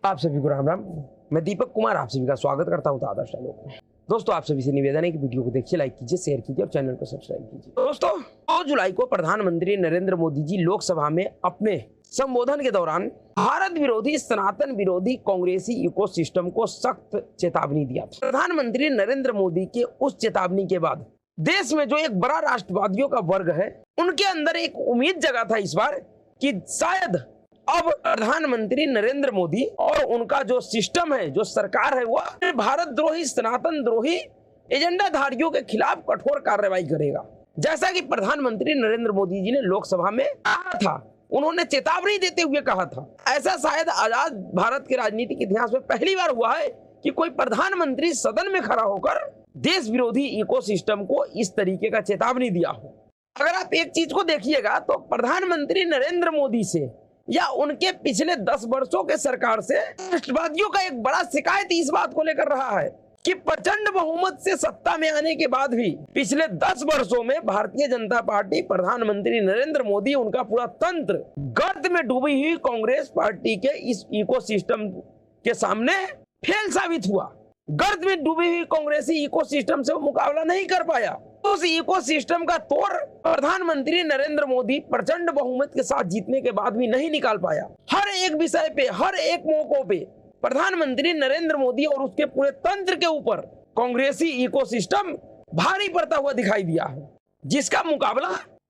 आप सभी को राम राम। मैं दीपक कुमार आप सभी का स्वागत करता हूं आदर्श आलोक में। दोस्तों, आप सभी से निवेदन है कि वीडियो को देखिए, लाइक कीजिए, शेयर कीजिए और चैनल को सब्सक्राइब कीजिए। दोस्तों, 2 जुलाई को प्रधानमंत्री नरेंद्र मोदी जी लोकसभा में अपने संबोधन के दौरान भारत विरोधी, सनातन विरोधी कांग्रेसी इकोसिस्टम को सख्त चेतावनी दिया। प्रधानमंत्री नरेंद्र मोदी के उस चेतावनी के बाद देश में जो एक बड़ा राष्ट्रवादियों का वर्ग है, उनके अंदर एक उम्मीद जगा था इस बार कि शायद अब प्रधानमंत्री नरेंद्र मोदी और उनका जो सिस्टम है, जो सरकार है, वह भारत द्रोही, सनातन द्रोही एजेंडाधारियों के खिलाफ कठोर कार्रवाई करेगा। जैसा कि प्रधानमंत्री नरेंद्र मोदी जी ने लोकसभा में कहा था, उन्होंने चेतावनी देते हुए कहा था। ऐसा शायद आजाद भारत के राजनीतिक इतिहास में पहली बार हुआ है कि कोई प्रधानमंत्री सदन में खड़ा होकर देश विरोधी इकोसिस्टम को इस तरीके का चेतावनी दिया हो। अगर आप एक चीज को देखिएगा तो प्रधानमंत्री नरेंद्र मोदी से या उनके पिछले 10 वर्षों के सरकार से राष्ट्रवादियों का एक बड़ा शिकायत इस बात को लेकर रहा है कि प्रचंड बहुमत से सत्ता में आने के बाद भी पिछले 10 वर्षों में भारतीय जनता पार्टी, प्रधानमंत्री नरेंद्र मोदी, उनका पूरा तंत्र गर्त में डूबी हुई कांग्रेस पार्टी के इस इकोसिस्टम के सामने फेल साबित हुआ। गर्त में डूबी हुई कांग्रेसी इकोसिस्टम से वो मुकाबला नहीं कर पाया। उस इकोसिस्टम का तोड़ प्रधानमंत्री नरेंद्र मोदी प्रचंड बहुमत के साथ जीतने के बाद भी नहीं निकाल पाया। हर एक विषय पे, हर एक मौकों पे प्रधानमंत्री नरेंद्र मोदी और उसके पूरे तंत्र के ऊपर कांग्रेसी इकोसिस्टम भारी पड़ता हुआ दिखाई दिया है, जिसका मुकाबला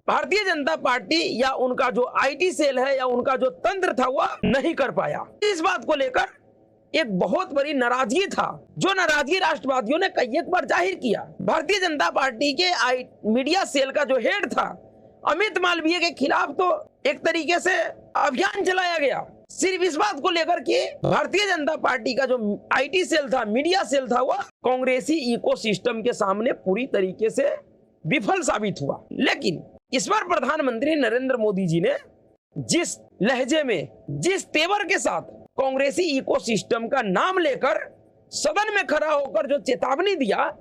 भारतीय जनता पार्टी या उनका जो आईटी सेल है या उनका जो तंत्र था वह नहीं कर पाया। इस बात को लेकर एक बहुत बड़ी नाराजगी था, जो नाराजगी राष्ट्रवादियों ने कई एक बार जाहिर किया। भारतीय जनता पार्टी के मीडिया सेल का जो हेड था अमित मालवीय के खिलाफ तो एक तरीके से अभियान चलाया गया, सिर्फ इस बात को लेकर कि भारतीय जनता पार्टी का जो आईटी सेल था, मीडिया सेल था, वह कांग्रेसी इकोसिस्टम के सामने पूरी तरीके से विफल साबित हुआ। लेकिन इस बार प्रधानमंत्री नरेंद्र मोदी जी ने जिस लहजे में, जिस तेवर के साथ कांग्रेसी इकोसिस्टम का नाम लेकर सदन में खड़ा होकर जो चेतावनी दिया,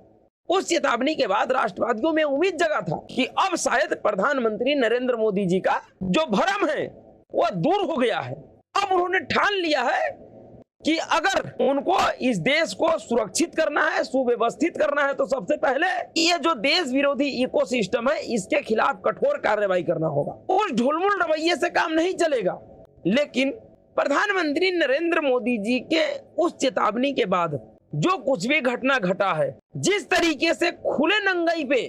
उस चेतावनी के बाद राष्ट्रवादियों में उम्मीद जगा था कि अब शायद प्रधानमंत्री नरेंद्र मोदी जी का जो भ्रम है वह दूर हो गया है। अब उन्होंने ठान लिया है कि अगर उनको इस देश को सुरक्षित करना है, सुव्यवस्थित करना है, तो सबसे पहले ये जो देश विरोधी इकोसिस्टम है इसके खिलाफ कठोर कार्रवाई करना होगा। उस ढुलमुल रवैये से काम नहीं चलेगा। लेकिन प्रधानमंत्री नरेंद्र मोदी जी के उस चेतावनी के बाद जो कुछ भी घटना घटा है, जिस तरीके से खुले नंगाई पे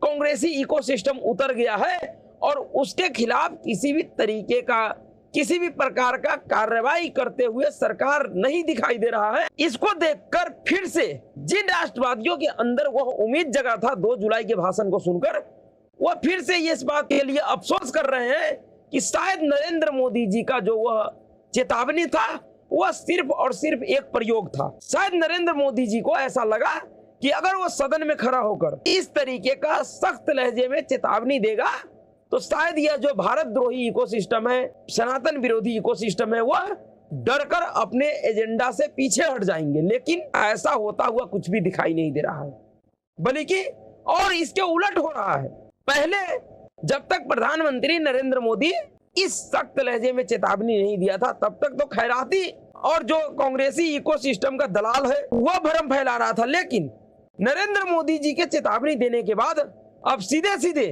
कांग्रेसी इकोसिस्टम उतर गया है और उसके खिलाफ किसी भी तरीके का, किसी भी प्रकार का कार्रवाई करते हुए सरकार नहीं दिखाई दे रहा है, इसको देखकर फिर से जिन राष्ट्रवादियों के अंदर वह उम्मीद जगा था 2 जुलाई के भाषण को सुनकर, वह फिर से इस बात के लिए अफसोस कर रहे हैं कि शायद नरेंद्र मोदी जी का जो वह चेतावनी था वह सिर्फ और सिर्फ एक प्रयोग था। शायद नरेंद्र मोदी जी को ऐसा लगा कि अगर वो सदन में खड़ा होकर इस तरीके का सख्त लहजे में चेतावनी देगा तो शायद यह जो भारत द्रोही इकोसिस्टम है, सनातन विरोधी इकोसिस्टम है, वह डरकर अपने एजेंडा से पीछे हट जाएंगे। लेकिन ऐसा होता हुआ कुछ भी दिखाई नहीं दे रहा है, बल्कि और इसके उलट हो रहा है। पहले जब तक प्रधानमंत्री नरेंद्र मोदी इस सख्त लहजे में चेतावनी नहीं दिया था, तब तक तो खैराती और जो कांग्रेसी इकोसिस्टम का दलाल है वह भ्रम फैला रहा था। लेकिन नरेंद्र मोदी जी के चेतावनी देने के बाद अब सीधे सीधे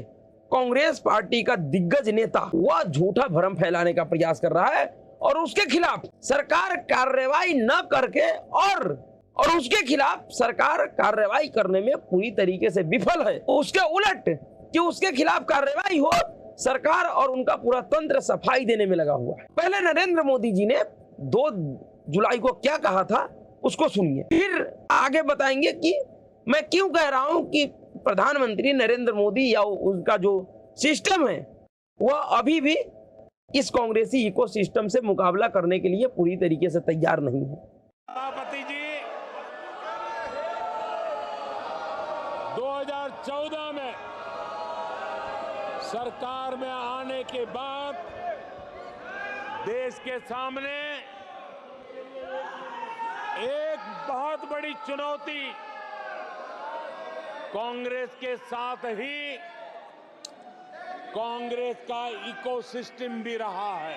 कांग्रेस पार्टी का दिग्गज नेता वह झूठा भ्रम फैलाने का प्रयास कर रहा है और उसके खिलाफ सरकार कार्रवाई न करके और उसके खिलाफ सरकार कार्रवाई करने में पूरी तरीके से विफल है। उसके उलट कि उसके खिलाफ कार्रवाई हो, सरकार और उनका पूरा तंत्र सफाई देने में लगा हुआ है। पहले नरेंद्र मोदी जी ने 2 जुलाई को क्या कहा था उसको सुनिए, फिर आगे बताएंगे कि मैं क्यों कह रहा हूं कि प्रधानमंत्री नरेंद्र मोदी या उनका जो सिस्टम है वह अभी भी इस कांग्रेसी इकोसिस्टम से मुकाबला करने के लिए पूरी तरीके से तैयार नहीं है। सभापति जी 2014 में सरकार में आने के बाद देश के सामने एक बहुत बड़ी चुनौती कांग्रेस के साथ ही कांग्रेस का इकोसिस्टम भी रहा है।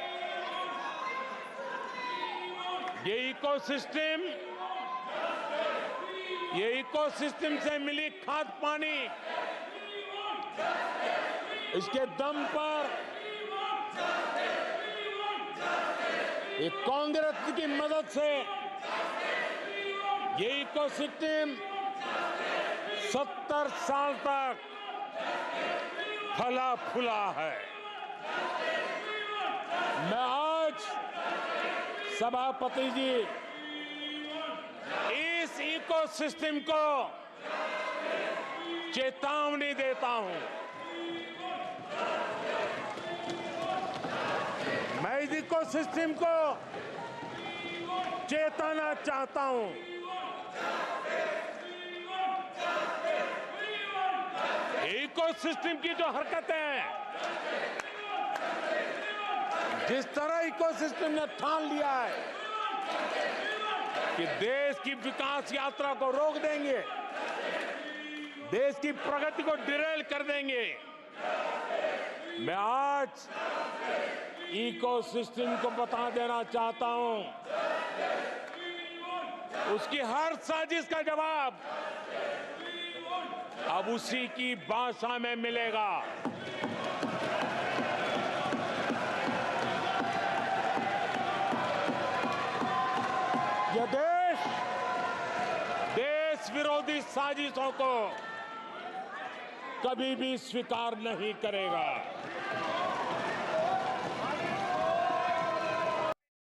ये इकोसिस्टम से मिली खाद पानी, इसके दम पर ये कांग्रेस की मदद से ये इकोसिस्टम 70 साल तक फला फूला है। मैं आज सभापति जी इस इकोसिस्टम को चेतावनी देता हूं। मैं इस इकोसिस्टम को चेताना चाहता हूं। इकोसिस्टम की जो हरकतें हैं, जिस तरह इकोसिस्टम ने ठान लिया है कि देश की विकास यात्रा को रोक देंगे, देश की प्रगति को डिरेल कर देंगे, मैं आज इकोसिस्टम को बता देना चाहता हूं, उसकी हर साजिश का जवाब अब उसी की भाषा में मिलेगा। यह देश विरोधी साजिशों को कभी भी स्वीकार नहीं करेगा।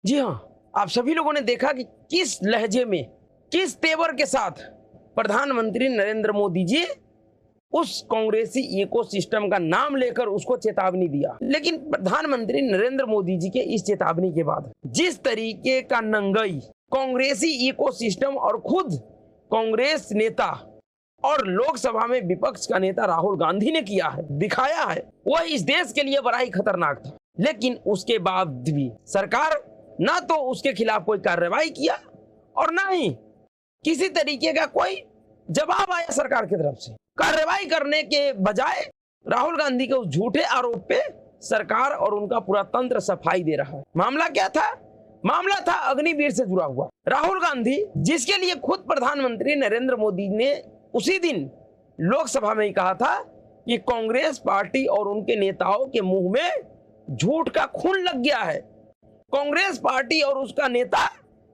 जी हाँ, आप सभी लोगों ने देखा कि किस लहजे में, किस तेवर के साथ प्रधानमंत्री नरेंद्र मोदी जी उस कांग्रेसी इकोसिस्टम का नाम लेकर उसको चेतावनी दिया। लेकिन प्रधानमंत्री नरेंद्र मोदी जी के इस चेतावनी के बाद जिस तरीके का नंगई कांग्रेसी इकोसिस्टम और खुद कांग्रेस नेता और लोकसभा में विपक्ष का नेता राहुल गांधी ने किया है, दिखाया है, वह इस देश के लिए बड़ा ही खतरनाक था। लेकिन उसके बाद भी सरकार ना तो उसके खिलाफ कोई कार्रवाई किया और ना ही किसी तरीके का कोई जवाब आया सरकार की तरफ से। कार्रवाई करने के बजाय राहुल गांधी के उस झूठे आरोप पे सरकार और उनका पूरा तंत्र सफाई दे रहा है। मामला क्या था? मामला था अग्निवीर से जुड़ा हुआ। राहुल गांधी, जिसके लिए खुद प्रधानमंत्री नरेंद्र मोदी ने उसी दिन लोकसभा में ही कहा था कि कांग्रेस पार्टी और उनके नेताओं के मुंह में झूठ का खून लग गया है। कांग्रेस पार्टी और उसका नेता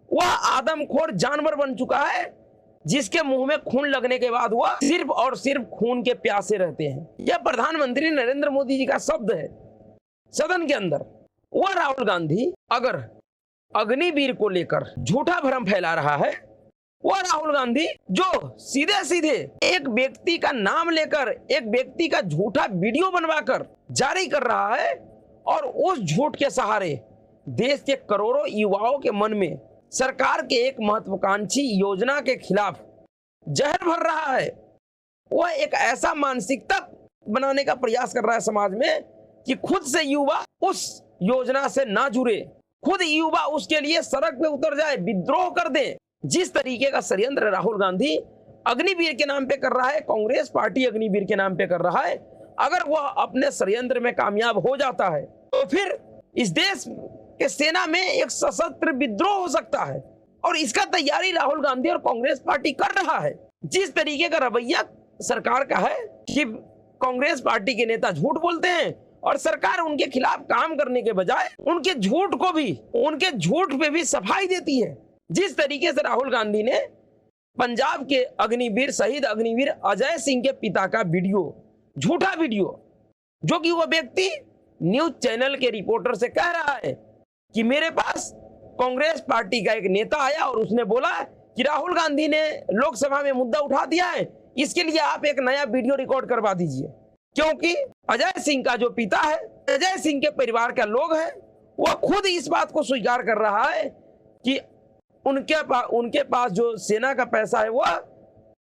वह आदमखोर जानवर बन चुका है, जिसके मुंह में खून लगने के बाद वह सिर्फ और सिर्फ खून के प्यासे रहते हैं। यह प्रधानमंत्री नरेंद्र मोदी जी का शब्द है सदन के अंदर। वह राहुल गांधी अगर अग्निवीर को लेकर झूठा भ्रम फैला रहा है, वह राहुल गांधी जो सीधे सीधे एक व्यक्ति का नाम लेकर एक व्यक्ति का झूठा वीडियो बनवाकर जारी कर रहा है और उस झूठ के सहारे देश के करोड़ों युवाओं के मन में सरकार के एक महत्वाकांक्षी योजना के खिलाफ जहर भर रहा है। वह एक ऐसा मानसिकता बनाने का प्रयास कर रहा है समाज में कि खुद से युवा उस योजना से ना जुड़े, खुद युवा उसके लिए सड़क पे उतर जाए, विद्रोह कर दे। जिस तरीके का षड्यंत्र राहुल गांधी अग्निवीर के नाम पे कर रहा है, कांग्रेस पार्टी अग्निवीर के नाम पे कर रहा है, अगर वह अपने षड्यंत्र में कामयाब हो जाता है तो फिर इस देश के सेना में एक सशस्त्र विद्रोह हो सकता है। और इसका तैयारी राहुल गांधी और कांग्रेस पार्टी कर रहा है। जिस तरीके का रवैया सरकार का है कि कांग्रेस पार्टी के नेता झूठ बोलते हैं और सरकार उनके खिलाफ काम करने के बजाय उनके झूठ को भी, उनके झूठ पे भी सफाई देती है। जिस तरीके से राहुल गांधी ने पंजाब के अग्निवीर, शहीद अग्निवीर अजय सिंह के पिता का वीडियो, झूठा वीडियो, जो कि वह व्यक्ति न्यूज चैनल के रिपोर्टर से कह रहा है कि मेरे पास कांग्रेस पार्टी का एक नेता आया और उसने बोला कि राहुल गांधी ने लोकसभा में मुद्दा उठा दिया है, इसके लिए आप एक नया वीडियो रिकॉर्ड करवा दीजिए। क्योंकि अजय सिंह का जो पिता है, अजय सिंह के परिवार का लोग है, वह खुद इस बात को स्वीकार कर रहा है कि उनके पास जो सेना का पैसा है वह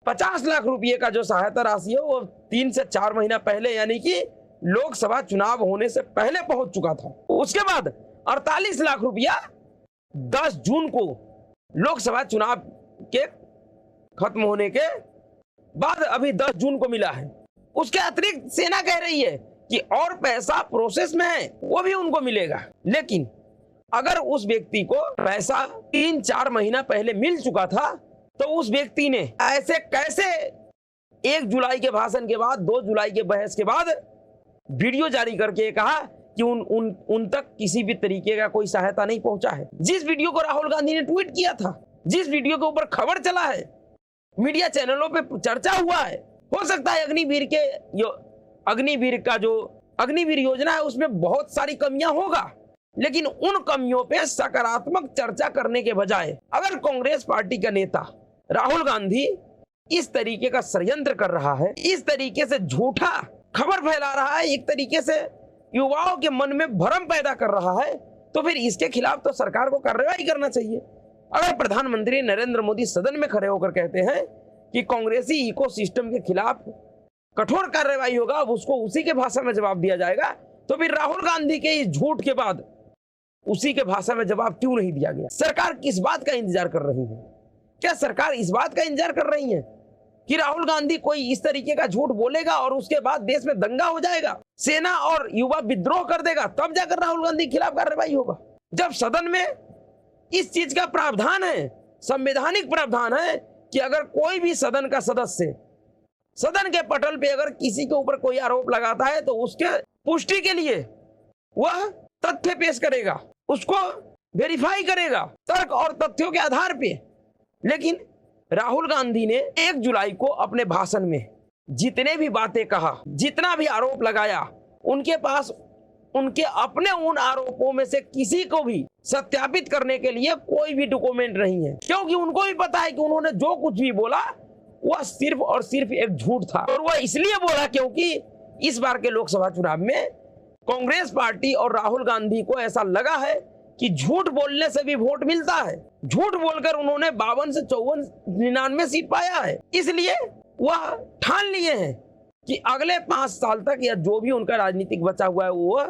50 लाख रुपए का जो सहायता राशि है वो 3 से 4 महीना पहले, यानी कि लोकसभा चुनाव होने से पहले पहुंच चुका था। उसके बाद 48 लाख रुपया 10 जून को लोकसभा चुनाव के खत्म होने के बाद अभी 10 जून को मिला है। उसके अतिरिक्त सेना कह रही है कि और पैसा प्रोसेस में है, वो भी उनको मिलेगा। लेकिन अगर उस व्यक्ति को पैसा 3-4 महीना पहले मिल चुका था तो उस व्यक्ति ने ऐसे कैसे 1 जुलाई के भाषण के बाद 2 जुलाई के बहस के बाद वीडियो जारी करके कहा कि उन तक किसी भी तरीके का कोई सहायता नहीं पहुंचा है। जिस वीडियो को राहुल गांधी ने ट्वीट किया था, जिस वीडियो के ऊपर खबर चला है, मीडिया चैनलों पे चर्चा हुआ है, हो सकता है अग्निवीर योजना है उसमें बहुत सारी कमियां होगा, लेकिन उन कमियों पे सकारात्मक चर्चा करने के बजाय अगर कांग्रेस पार्टी का नेता राहुल गांधी इस तरीके का षड्यंत्र कर रहा है, इस तरीके से झूठा खबर फैला रहा है, एक तरीके से युवाओं के मन में भ्रम पैदा कर रहा है, तो फिर इसके खिलाफ तो सरकार को कार्रवाई करना चाहिए। अगर प्रधानमंत्री नरेंद्र मोदी सदन में खड़े होकर कहते हैं कि कांग्रेसी इकोसिस्टम के खिलाफ कठोर कार्रवाई होगा, अब उसको उसी के भाषा में जवाब दिया जाएगा, तो फिर राहुल गांधी के इस झूठ के बाद उसी के भाषा में जवाब क्यों नहीं दिया गया? सरकार किस बात का इंतजार कर रही है? क्या सरकार इस बात का इंतजार कर रही है कि राहुल गांधी कोई इस तरीके का झूठ बोलेगा और उसके बाद देश में दंगा हो जाएगा, सेना और युवा विद्रोह कर देगा, तब जाकर राहुल गांधी के खिलाफ कार्रवाई होगा? जब सदन में इस चीज का प्रावधान है, संवैधानिक प्रावधान है कि अगर कोई भी सदन का सदस्य सदन के पटल पे अगर किसी के ऊपर कोई आरोप लगाता है तो उसके पुष्टि के लिए वह तथ्य पेश करेगा, उसको वेरीफाई करेगा तर्क और तथ्यों के आधार पे। लेकिन राहुल गांधी ने 1 जुलाई को अपने भाषण में जितने भी बातें कहा, जितना भी आरोप लगाया, उनके पास उनके अपने उन आरोपों में से किसी को भी सत्यापित करने के लिए कोई भी डॉक्यूमेंट नहीं है, क्योंकि उनको भी पता है कि उन्होंने जो कुछ भी बोला वह सिर्फ और सिर्फ एक झूठ था। और वह इसलिए बोला क्योंकि इस बार के लोकसभा चुनाव में कांग्रेस पार्टी और राहुल गांधी को ऐसा लगा है कि झूठ बोलने से भी वोट मिलता है। झूठ बोलकर उन्होंने 52 से 99 सीट पाया है, इसलिए वह ठान लिए हैं कि अगले 5 साल तक या जो भी उनका राजनीतिक बचा हुआ है वो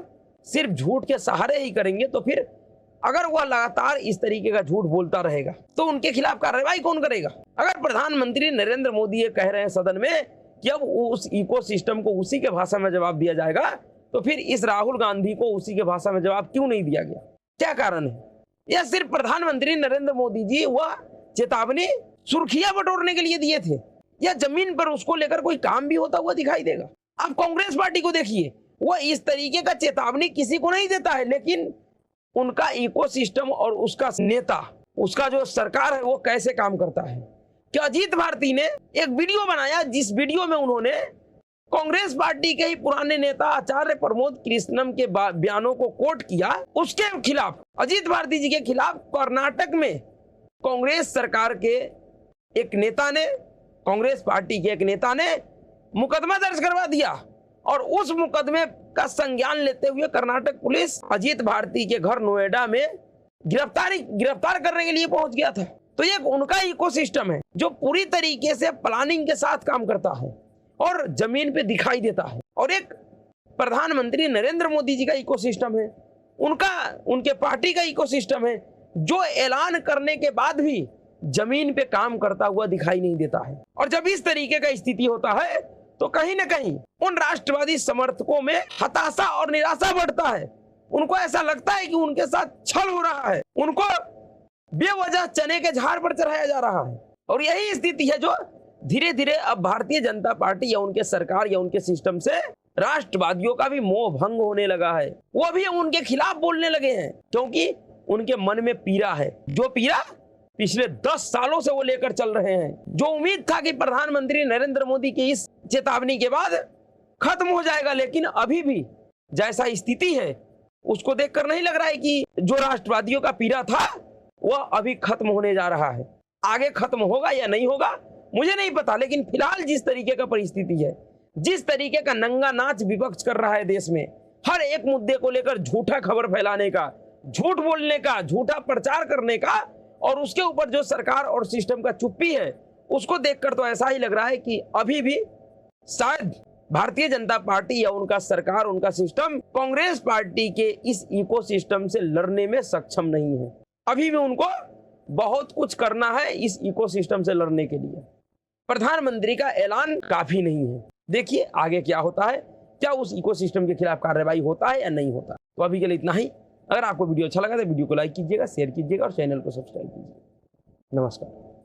सिर्फ झूठ के सहारे ही करेंगे। तो फिर अगर वह लगातार इस तरीके का झूठ बोलता रहेगा तो उनके खिलाफ कार्रवाई कौन करेगा? अगर प्रधानमंत्री नरेंद्र मोदी ये कह रहे हैं सदन में कि अब उस इकोसिस्टम को उसी के भाषा में जवाब दिया जाएगा, तो फिर इस राहुल गांधी को उसी के भाषा में जवाब क्यों नहीं दिया गया? क्या कारण है? या सिर्फ प्रधानमंत्री नरेंद्र मोदी जी वह चेतावनी सुर्खियां बटोरने के लिए दिए थे, या जमीन पर उसको लेकर कोई काम भी होता हुआ दिखाई देगा? आप कांग्रेस पार्टी को देखिए, वह इस तरीके का चेतावनी किसी को नहीं देता है, लेकिन उनका इकोसिस्टम और उसका नेता, उसका जो सरकार है वो कैसे काम करता है। क्या अजीत भारती ने एक वीडियो बनाया जिस वीडियो में उन्होंने कांग्रेस पार्टी के ही पुराने नेता आचार्य प्रमोद कृष्णम के बयानों को कोट किया, उसके खिलाफ, अजीत भारती जी के खिलाफ कर्नाटक में कांग्रेस सरकार के एक नेता ने, कांग्रेस पार्टी के एक नेता ने मुकदमा दर्ज करवा दिया और उस मुकदमे का संज्ञान लेते हुए कर्नाटक पुलिस अजीत भारती के घर नोएडा में गिरफ्तार करने के लिए पहुंच गया था। तो ये उनका इकोसिस्टम है जो पूरी तरीके से प्लानिंग के साथ काम करता है और जमीन पे दिखाई देता है। और एक प्रधानमंत्री नरेंद्र मोदी जी का इकोसिस्टम है, उनके पार्टी का इकोसिस्टम है जो ऐलान करने के बाद भी जमीन पे काम करता हुआ दिखाई नहीं देता है। और जब इस तरीके का स्थिति होता है तो कहीं ना कहीं उन राष्ट्रवादी समर्थकों में हताशा और निराशा बढ़ता है। उनको ऐसा लगता है कि उनके साथ छल हो रहा है, उनको बेवजह चने के झाड़ पर चढ़ाया जा रहा है। और यही स्थिति है जो धीरे धीरे अब भारतीय जनता पार्टी या उनके सरकार या उनके सिस्टम से राष्ट्रवादियों का भी मोह भंग होने लगा है। वो भी उनके खिलाफ बोलने लगे हैं क्योंकि उनके मन में पीड़ा है, जो पीड़ा पिछले 10 सालों से वो लेकर चल रहे हैं। जो उम्मीद था कि प्रधानमंत्री नरेंद्र मोदी की इस चेतावनी के बाद खत्म हो जाएगा, लेकिन अभी भी जैसा स्थिति है उसको देखकर नहीं लग रहा है कि जो राष्ट्रवादियों का पीड़ा था वह अभी खत्म होने जा रहा है। आगे खत्म होगा या नहीं होगा मुझे नहीं पता, लेकिन फिलहाल जिस तरीके का परिस्थिति है, जिस तरीके का नंगा नाच विपक्ष कर रहा है देश में, हर एक मुद्दे को लेकर झूठा खबर फैलाने का, झूठ बोलने का, झूठा प्रचार करने का, और उसके ऊपर जो सरकार और सिस्टम का चुप्पी है, उसको देखकर तो ऐसा ही लग रहा है कि अभी भी शायद भारतीय जनता पार्टी या उनका सरकार, उनका सिस्टम कांग्रेस पार्टी के इस इकोसिस्टम से लड़ने में सक्षम नहीं है। अभी भी उनको बहुत कुछ करना है इस इकोसिस्टम से लड़ने के लिए। प्रधानमंत्री का ऐलान काफी नहीं है। देखिए आगे क्या होता है, क्या उस इकोसिस्टम के खिलाफ कार्रवाई होता है या नहीं होता। तो अभी के लिए इतना ही। अगर आपको वीडियो अच्छा लगा तो वीडियो को लाइक कीजिएगा, शेयर कीजिएगा और चैनल को सब्सक्राइब कीजिएगा। नमस्कार।